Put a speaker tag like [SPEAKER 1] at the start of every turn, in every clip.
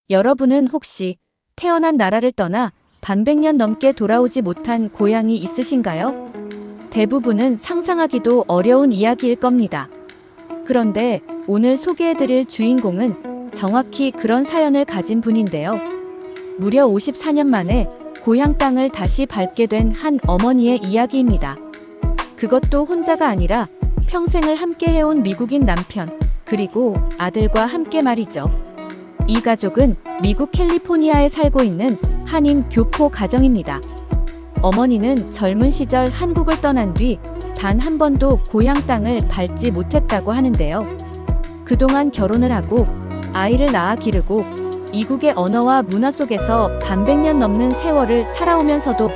[SPEAKER 1] 여러분은 혹시 태어난 나라를 떠나 반백년 넘게 돌아오지 못한 고향이 있으신가요? 대부분은 상상하기도 어려운 이야기일 겁니다. 그런데 오늘 소개해드릴 주인공은 정확히 그런 사연을 가진 분인데요. 무려 54년 만에 고향 땅을 다시 밟게 된 한 어머니의 이야기입니다. 그것도 혼자가 아니라 평생을 함께 해온 미국인 남편, 그리고 아들과 함께 말이죠. 이 가족은 미국 캘리포니아에 살고 있는 한인 교포 가정입니다. 어머니는 젊은 시절 한국을 떠난 뒤 단 한 번도 고향 땅을 밟지 못했다고 하는데요. 그동안 결혼을 하고 아이를 낳아 기르고 이국의 언어와 문화 속에서 반백년 넘는 세월을 살아오면서도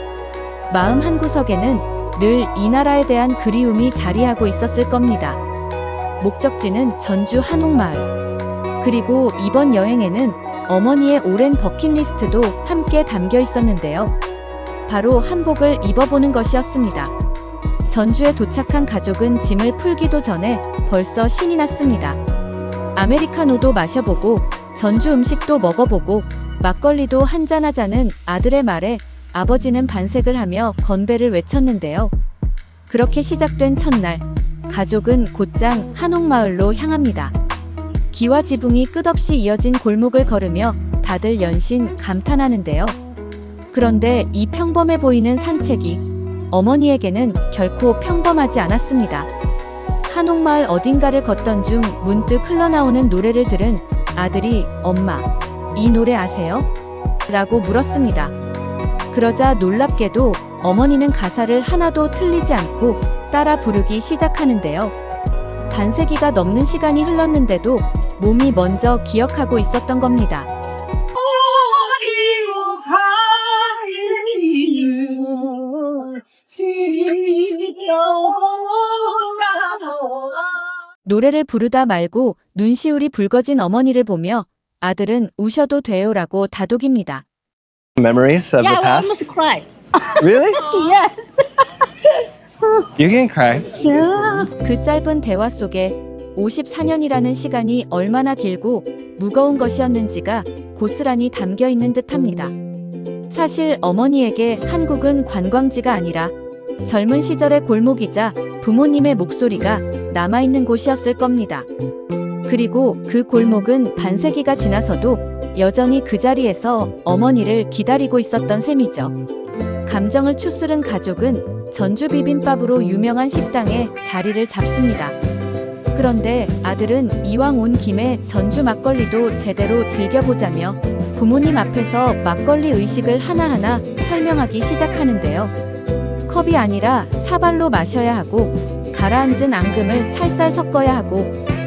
[SPEAKER 1] 마음 한구석에는 늘 이 나라에 대한 그리움이 자리하고 있었을 겁니다. 목적지는 전주 한옥마을. 그리고 이번 여행에는 어머니의 오랜 버킷리스트도 함께 담겨 있었는데요. 바로 한복을 입어보는 것이었습니다. 전주에 도착한 가족은 짐을 풀기도 전에 벌써 신이 났습니다. 아메리카노도 마셔보고 전주 음식도 먹어보고 막걸리도 한잔하자는 아들의 말에 아버지는 반색을 하며 건배를 외쳤는데요. 그렇게 시작된 첫날, 가족은 곧장 한옥마을로 향합니다. 기와 지붕이 끝없이 이어진 골목을 걸으며 다들 연신 감탄하는데요. 그런데 이 평범해 보이는 산책이 어머니에게는 결코 평범하지 않았습니다. 한옥마을 어딘가를 걷던 중 문득 흘러나오는 노래를 들은 아들이 "엄마, 이 노래 아세요?" 라고 물었습니다. 그러자 놀랍게도 어머니는 가사를 하나도 틀리지 않고 따라 부르기 시작하는데요. 반세기가 넘는 시간이 흘렀는데도 몸이 먼저 기억하고 있었던 겁니다. 노래를 부르다 말고 눈시울이 붉어진 어머니를 보며 아들은 "우셔도 돼요라고 다독입니다.
[SPEAKER 2] Memories of
[SPEAKER 3] Yeah,
[SPEAKER 2] the
[SPEAKER 3] I
[SPEAKER 2] past?
[SPEAKER 3] almost cried.
[SPEAKER 2] Really?
[SPEAKER 3] Yes.
[SPEAKER 2] You can cry.
[SPEAKER 3] Yeah.
[SPEAKER 1] 그 짧은 대화 속에 54년이라는 시간이 얼마나 길고 무거운 것이었는지가 고스란히 담겨 있는 듯합니다. 사실 어머니에게 한국은 관광지가 아니라 젊은 시절의 골목이자 부모님의 목소리가 남아있는 곳이었을 겁니다. 그리고 그 골목은 반세기가 지나서도 여전히 그 자리에서 어머니를 기다리고 있었던 셈이죠. 감정을 추스른 가족은 전주 비빔밥으로 유명한 식당에 자리를 잡습니다. 그런데 아들은 이왕 온 김에 전주 막걸리도 제대로 즐겨보자며 부모님 앞에서 막걸리 의식을 하나하나 설명하기 시작하는데요. 컵이 아니라 사발로 마셔야 하고 가라앉은 앙금을 살살 섞어야 하고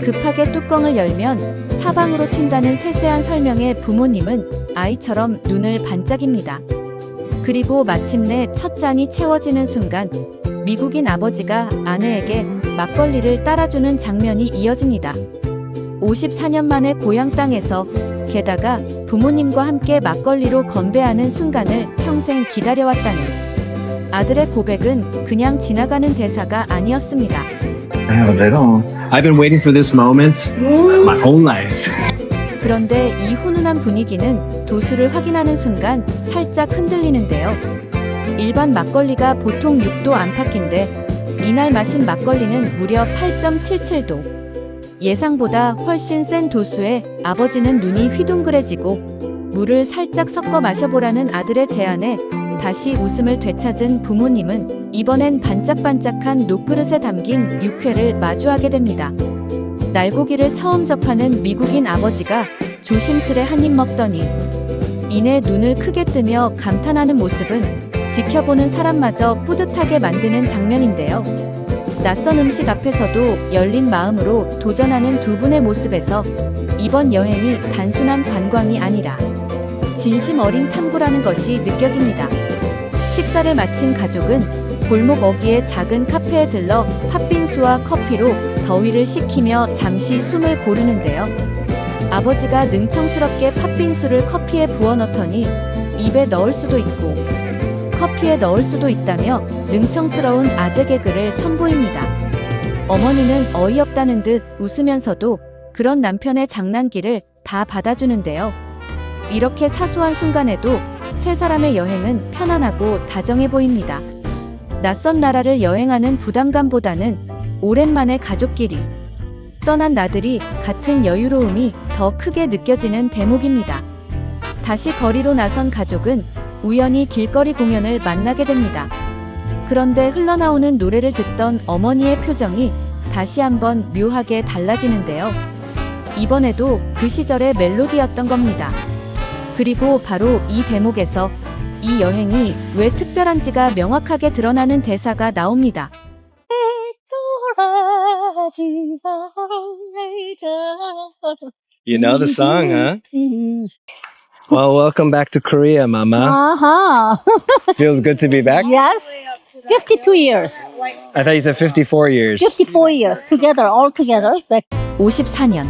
[SPEAKER 1] 급하게 뚜껑을 열면 사방으로 튄다는 세세한 설명에 부모님은 아이처럼 눈을 반짝입니다. 그리고 마침내 첫 잔이 채워지는 순간 미국인 아버지가 아내에게 막걸리를 따라주는 장면이 이어집니다. 54년 만에 고향 땅에서 게다가 부모님과 함께 막걸리로 건배하는 순간을 평생 기다려왔다는 아들의 고백은 그냥 지나가는 대사가 아니었습니다.
[SPEAKER 2] I've been waiting for this moment my whole life.
[SPEAKER 1] 그런데 이 훈훈한 분위기는 도수를 확인하는 순간 살짝 흔들리는데요. 일반 막걸리가 보통 6도 안팎인데 이날 마신 막걸리는 무려 8.77도. 예상보다 훨씬 센 도수에 아버지는 눈이 휘둥그레지고 물을 살짝 섞어 마셔보라는 아들의 제안에 다시 웃음을 되찾은 부모님은 이번엔 반짝반짝한 녹그릇에 담긴 육회를 마주하게 됩니다. 날고기를 처음 접하는 미국인 아버지가 조심스레 한 입 먹더니 이내 눈을 크게 뜨며 감탄하는 모습은 지켜보는 사람마저 뿌듯하게 만드는 장면인데요. 낯선 음식 앞에서도 열린 마음으로 도전하는 두 분의 모습에서 이번 여행이 단순한 관광이 아니라 진심 어린 탐구라는 것이 느껴집니다. 식사를 마친 가족은 골목 어귀의 작은 카페에 들러 팥빙수와 커피로 더위를 식히며 잠시 숨을 고르는데요. 아버지가 능청스럽게 팥빙수를 커피에 부어 넣더니 입에 넣을 수도 있고 커피에 넣을 수도 있다며 능청스러운 아재 개그를 선보입니다. 어머니는 어이없다는 듯 웃으면서도 그런 남편의 장난기를 다 받아주는데요. 이렇게 사소한 순간에도 세 사람의 여행은 편안하고 다정해 보입니다. 낯선 나라를 여행하는 부담감보다는 오랜만에 가족끼리 떠난 나들이 같은 여유로움이 더 크게 느껴지는 대목입니다. 다시 거리로 나선 가족은 우연히 길거리 공연을 만나게 됩니다. 그런데 흘러나오는 노래를 듣던 어머니의 표정이 다시 한번 묘하게 달라지는데요. 이번에도 그 시절의 멜로디였던 겁니다. 그리고 바로 이 대목에서 이 여행이 왜 특별한지가 명확하게 드러나는 대사가 나옵니다.
[SPEAKER 2] You know the song, huh? Well, welcome back to Korea, Mama.
[SPEAKER 3] Uh-huh.
[SPEAKER 2] Feels good to be back.
[SPEAKER 3] Yes. 52 years.
[SPEAKER 2] I thought you said 54 years.
[SPEAKER 3] 54 years together, all together. Back.
[SPEAKER 1] 54년.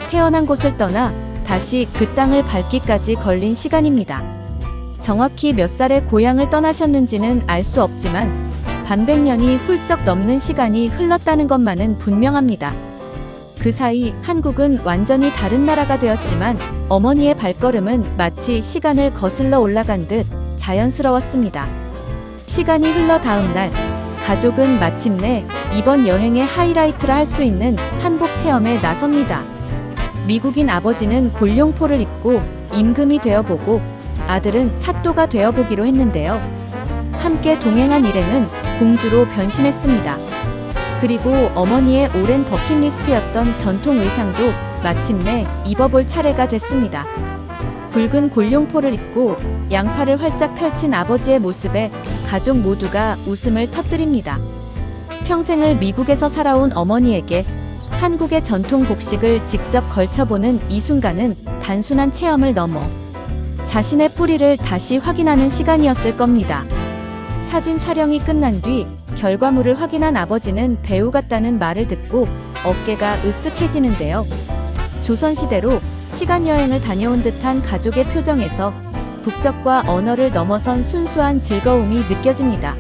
[SPEAKER 1] 태어난 곳을 떠나 다시 그 땅을 밟기까지 걸린 시간입니다. 정확히 몇 살에 고향을 떠나셨는지는 알 수 없지만 반백년이 훌쩍 넘는 시간이 흘렀다는 것만은 분명합니다. 그 사이 한국은 완전히 다른 나라가 되었지만 어머니의 발걸음은 마치 시간을 거슬러 올라간 듯 자연스러웠습니다. 시간이 흘러 다음 날, 가족은 마침내 이번 여행의 하이라이트라 할 수 있는 한복 체험에 나섭니다. 미국인 아버지는 골룡포를 입고 임금이 되어보고 아들은 사또가 되어보기로 했는데요. 함께 동행한 일행은 공주로 변신했습니다. 그리고 어머니의 오랜 버킷리스트였던 전통 의상도 마침내 입어볼 차례가 됐습니다. 붉은 골룡포를 입고 양팔을 활짝 펼친 아버지의 모습에 가족 모두가 웃음을 터뜨립니다. 평생을 미국에서 살아온 어머니에게 한국의 전통 복식을 직접 걸쳐보는 이 순간은 단순한 체험을 넘어 자신의 뿌리를 다시 확인하는 시간이었을 겁니다. 사진 촬영이 끝난 뒤 결과물을 확인한 아버지는 배우 같다는 말을 듣고 어깨가 으쓱해지는데요. 조선시대로 시간여행을 다녀온 듯한 가족의 표정에서 국적과 언어를 넘어선 순수한 즐거움이 느껴집니다.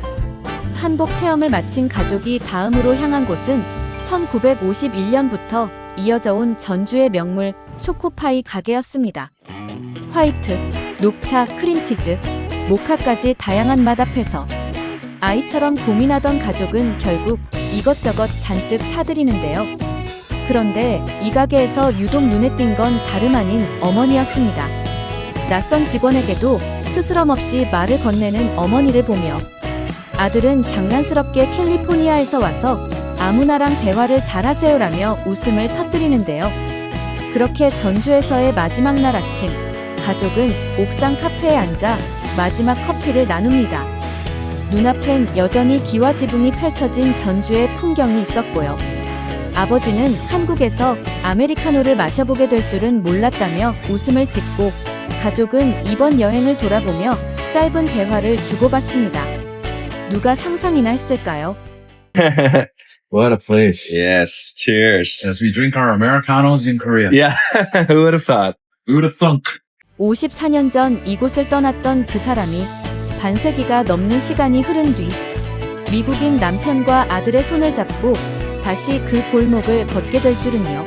[SPEAKER 1] 한복 체험을 마친 가족이 다음으로 향한 곳은 1951년부터 이어져 온 전주의 명물 초코파이 가게였습니다. 화이트, 녹차, 크림치즈, 모카까지 다양한 맛 앞에서 아이처럼 고민하던 가족은 결국 이것저것 잔뜩 사들이는데요. 그런데 이 가게에서 유독 눈에 띈 건 다름 아닌 어머니였습니다. 낯선 직원에게도 스스럼 없이 말을 건네는 어머니를 보며 아들은 장난스럽게 캘리포니아에서 와서 아무나랑 대화를 잘하세요라며 웃음을 터뜨리는데요. 그렇게 전주에서의 마지막 날 아침, 가족은 옥상 카페에 앉아 마지막 커피를 나눕니다. 눈앞엔 여전히 기와 지붕이 펼쳐진 전주의 풍경이 있었고요. 아버지는 한국에서 아메리카노를 마셔보게 될 줄은 몰랐다며 웃음을 짓고 가족은 이번 여행을 돌아보며 짧은 대화를 주고받습니다. 누가 상상이나 했을까요?
[SPEAKER 4] What a place.
[SPEAKER 2] Yes, cheers.
[SPEAKER 4] As we drink our Americanos in Korea.
[SPEAKER 2] Yeah, who would have thought?
[SPEAKER 4] Who would have thunk?
[SPEAKER 1] 54년 전 이곳을 떠났던 그 사람이 반세기가 넘는 시간이 흐른 뒤 미국인 남편과 아들의 손을 잡고 다시 그 골목을 걷게 될 줄은요.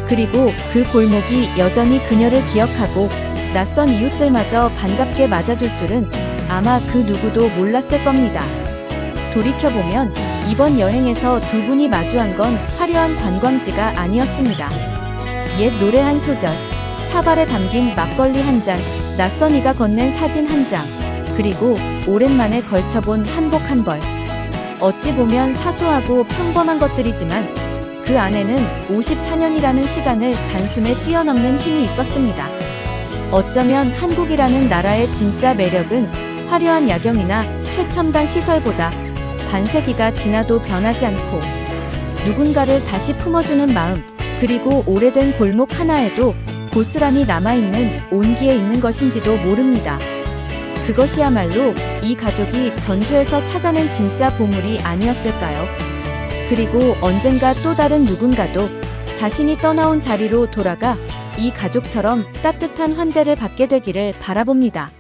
[SPEAKER 1] 그리고 그 골목이 여전히 그녀를 기억하고 낯선 이웃들마저 반갑게 맞아줄 줄은 아마 그 누구도 몰랐을 겁니다. 돌이켜보면 이번 여행에서 두 분이 마주한 건 화려한 관광지가 아니었습니다. 옛 노래 한 소절, 사발에 담긴 막걸리 한 잔, 낯선 이가 건넨 사진 한 장, 그리고 오랜만에 걸쳐본 한복 한 벌. 어찌 보면 사소하고 평범한 것들이지만 그 안에는 54년이라는 시간을 단숨에 뛰어넘는 힘이 있었습니다. 어쩌면 한국이라는 나라의 진짜 매력은 화려한 야경이나 최첨단 시설보다 반세기가 지나도 변하지 않고 누군가를 다시 품어주는 마음, 그리고 오래된 골목 하나에도 고스란히 남아있는 온기에 있는 것인지도 모릅니다. 그것이야말로 이 가족이 전주에서 찾아낸 진짜 보물이 아니었을까요? 그리고 언젠가 또 다른 누군가도 자신이 떠나온 자리로 돌아가 이 가족처럼 따뜻한 환대를 받게 되기를 바라봅니다.